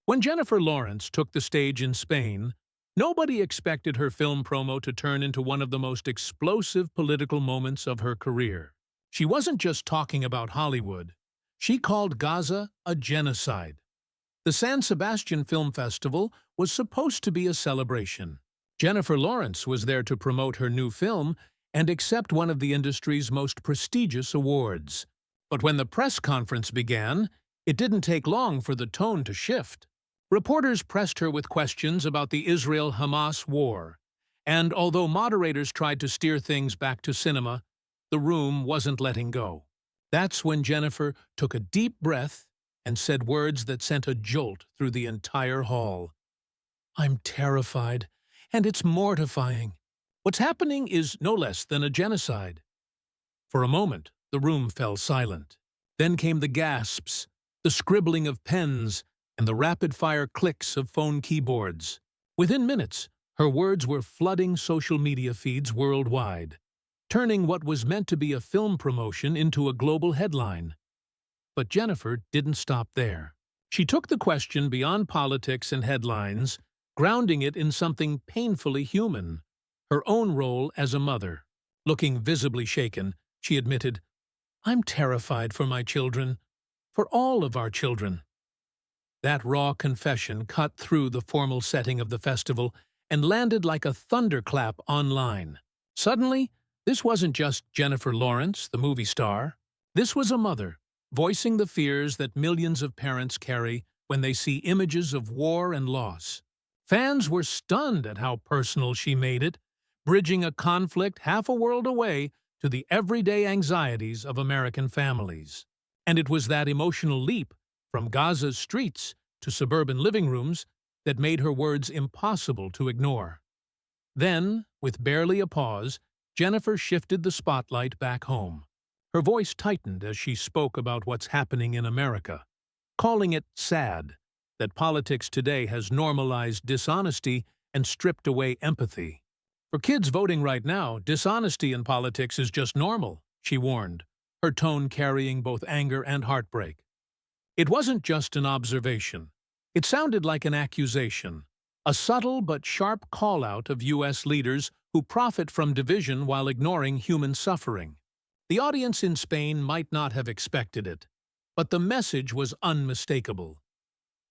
When Jennifer Lawrence took the stage in Spain, nobody expected her film promo to turn into one of the most explosive political moments of her career. She wasn't just talking about Hollywood. She called Gaza a genocide. The San Sebastian Film Festival was supposed to be a celebration. Jennifer Lawrence was there to promote her new film and accept one of the industry's most prestigious awards. But when the press conference began, it didn't take long for the tone to shift. Reporters pressed her with questions about the Israel-Hamas war, and although moderators tried to steer things back to cinema, the room wasn't letting go. That's when Jennifer took a deep breath and said words that sent a jolt through the entire hall. "I'm terrified, and it's mortifying. What's happening is no less than a genocide." For a moment, the room fell silent. Then came the gasps, the scribbling of pens, and the rapid-fire clicks of phone keyboards. Within minutes, her words were flooding social media feeds worldwide, turning what was meant to be a film promotion into a global headline. But Jennifer didn't stop there. She took the question beyond politics and headlines, grounding it in something painfully human, her own role as a mother. Looking visibly shaken, she admitted, "I'm terrified for my children, for all of our children." That raw confession cut through the formal setting of the festival and landed like a thunderclap online. Suddenly, this wasn't just Jennifer Lawrence, the movie star. This was a mother, voicing the fears that millions of parents carry when they see images of war and loss. Fans were stunned at how personal she made it, bridging a conflict half a world away to the everyday anxieties of American families. And it was that emotional leap from Gaza's streets to suburban living rooms that made her words impossible to ignore. Then, with barely a pause, Jennifer shifted the spotlight back home. Her voice tightened as she spoke about what's happening in America, calling it sad that politics today has normalized dishonesty and stripped away empathy. "For kids voting right now, dishonesty in politics is just normal," she warned, her tone carrying both anger and heartbreak. It wasn't just an observation. It sounded like an accusation, a subtle but sharp call-out of U.S. leaders who profit from division while ignoring human suffering. The audience in Spain might not have expected it, but the message was unmistakable.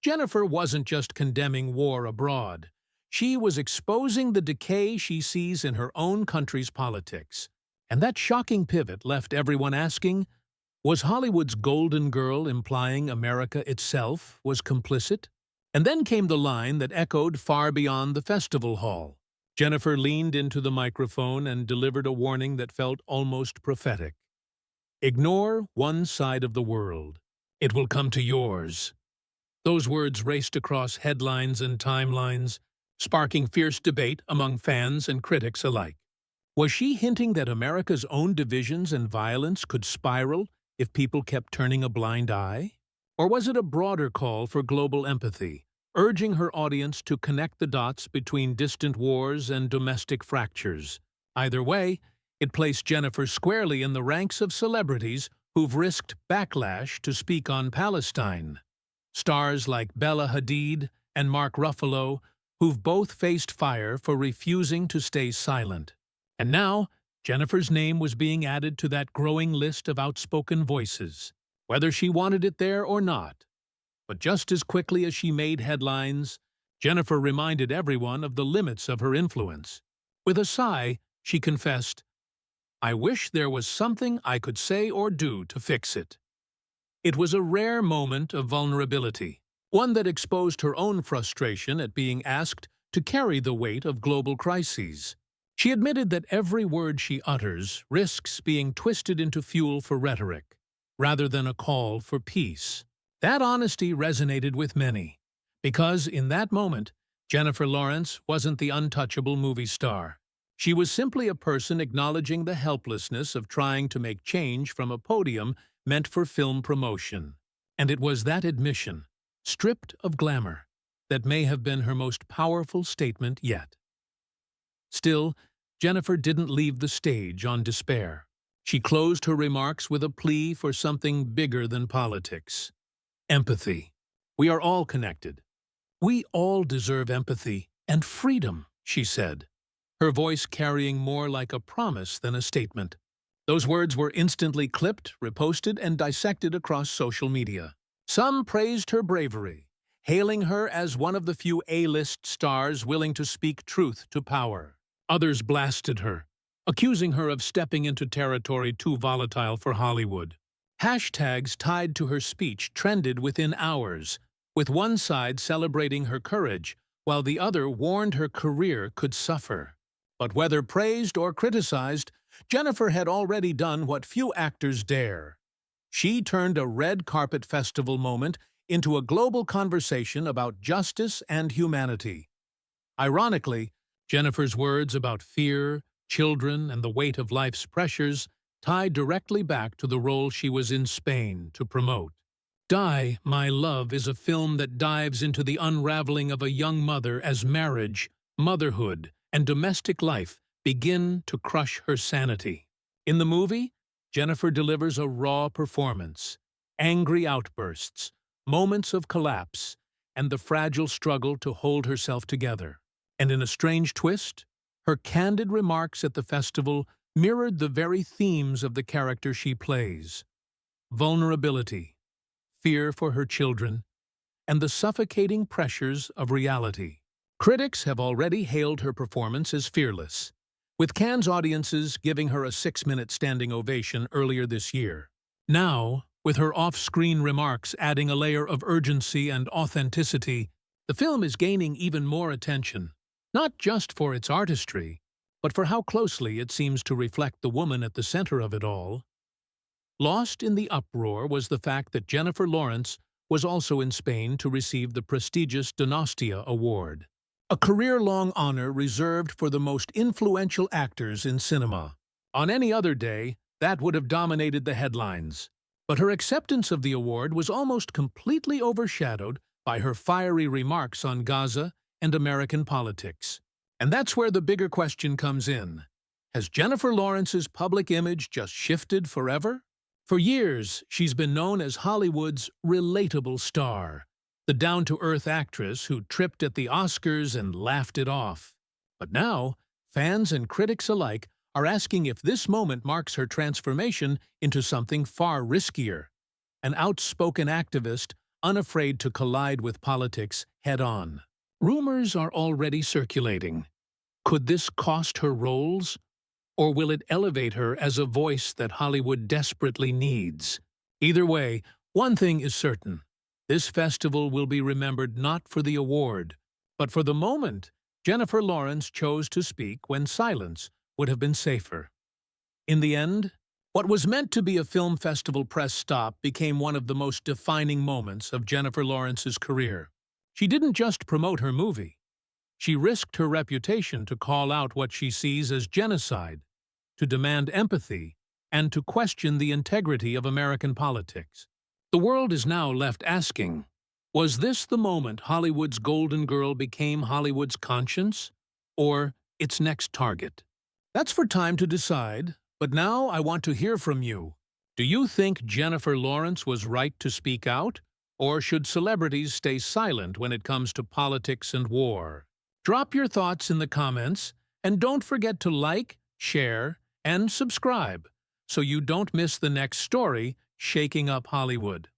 Jennifer wasn't just condemning war abroad. She was exposing the decay she sees in her own country's politics. And that shocking pivot left everyone asking, was Hollywood's golden girl implying America itself was complicit? And then came the line that echoed far beyond the festival hall. Jennifer leaned into the microphone and delivered a warning that felt almost prophetic. "Ignore one side of the world. It will come to yours." Those words raced across headlines and timelines, sparking fierce debate among fans and critics alike. Was she hinting that America's own divisions and violence could spiral if people kept turning a blind eye? Or was it a broader call for global empathy, urging her audience to connect the dots between distant wars and domestic fractures? Either way, it placed Jennifer squarely in the ranks of celebrities who've risked backlash to speak on Palestine. Stars like Bella Hadid and Mark Ruffalo, who've both faced fire for refusing to stay silent. And now, Jennifer's name was being added to that growing list of outspoken voices, whether she wanted it there or not. But just as quickly as she made headlines, Jennifer reminded everyone of the limits of her influence. With a sigh, she confessed, "I wish there was something I could say or do to fix it." It was a rare moment of vulnerability, one that exposed her own frustration at being asked to carry the weight of global crises. She admitted that every word she utters risks being twisted into fuel for rhetoric, rather than a call for peace. That honesty resonated with many, because in that moment, Jennifer Lawrence wasn't the untouchable movie star. She was simply a person acknowledging the helplessness of trying to make change from a podium meant for film promotion. And it was that admission, stripped of glamour, that may have been her most powerful statement yet. Still, Jennifer didn't leave the stage on despair. She closed her remarks with a plea for something bigger than politics. Empathy. We are all connected, "We all deserve empathy and freedom," she said, her voice carrying more like a promise than a statement. Those words were instantly clipped, reposted, and dissected across social media. Some praised her bravery, hailing her as one of the few A-list stars willing to speak truth to power. Others blasted her, accusing her of stepping into territory too volatile for Hollywood. Hashtags tied to her speech trended within hours, with one side celebrating her courage, while the other warned her career could suffer. But whether praised or criticized, Jennifer had already done what few actors dare. She turned a red carpet festival moment into a global conversation about justice and humanity. Ironically, Jennifer's words about fear, children, and the weight of life's pressures tied directly back to the role she was in Spain to promote. Die, My Love is a film that dives into the unraveling of a young mother as marriage, motherhood, and domestic life begin to crush her sanity. In the movie, Jennifer delivers a raw performance, angry outbursts, moments of collapse, and the fragile struggle to hold herself together. And in a strange twist, her candid remarks at the festival mirrored the very themes of the character she plays: vulnerability, fear for her children, and the suffocating pressures of reality. Critics have already hailed her performance as fearless, with Cannes audiences giving her a 6-minute standing ovation earlier this year. Now, with her off-screen remarks adding a layer of urgency and authenticity, the film is gaining even more attention, not just for its artistry, but for how closely it seems to reflect the woman at the center of it all. Lost in the uproar was the fact that Jennifer Lawrence was also in Spain to receive the prestigious Donostia Award, a career-long honor reserved for the most influential actors in cinema. On any other day, that would have dominated the headlines. But her acceptance of the award was almost completely overshadowed by her fiery remarks on Gaza and American politics. And that's where the bigger question comes in. Has Jennifer Lawrence's public image just shifted forever? For years, she's been known as Hollywood's relatable star, the down-to-earth actress who tripped at the Oscars and laughed it off. But now, fans and critics alike are asking if this moment marks her transformation into something far riskier, an outspoken activist unafraid to collide with politics head-on. Rumors are already circulating. Could this cost her roles? Or will it elevate her as a voice that Hollywood desperately needs? Either way, one thing is certain. This festival will be remembered not for the award, but for the moment Jennifer Lawrence chose to speak when silence would have been safer. In the end, what was meant to be a film festival press stop became one of the most defining moments of Jennifer Lawrence's career. She didn't just promote her movie. She risked her reputation to call out what she sees as genocide, to demand empathy, and to question the integrity of American politics. The world is now left asking, was this the moment Hollywood's golden girl became Hollywood's conscience, or its next target? That's for time to decide, but now I want to hear from you. Do you think Jennifer Lawrence was right to speak out, or should celebrities stay silent when it comes to politics and war? Drop your thoughts in the comments, and don't forget to like, share, and subscribe so you don't miss the next story shaking up Hollywood.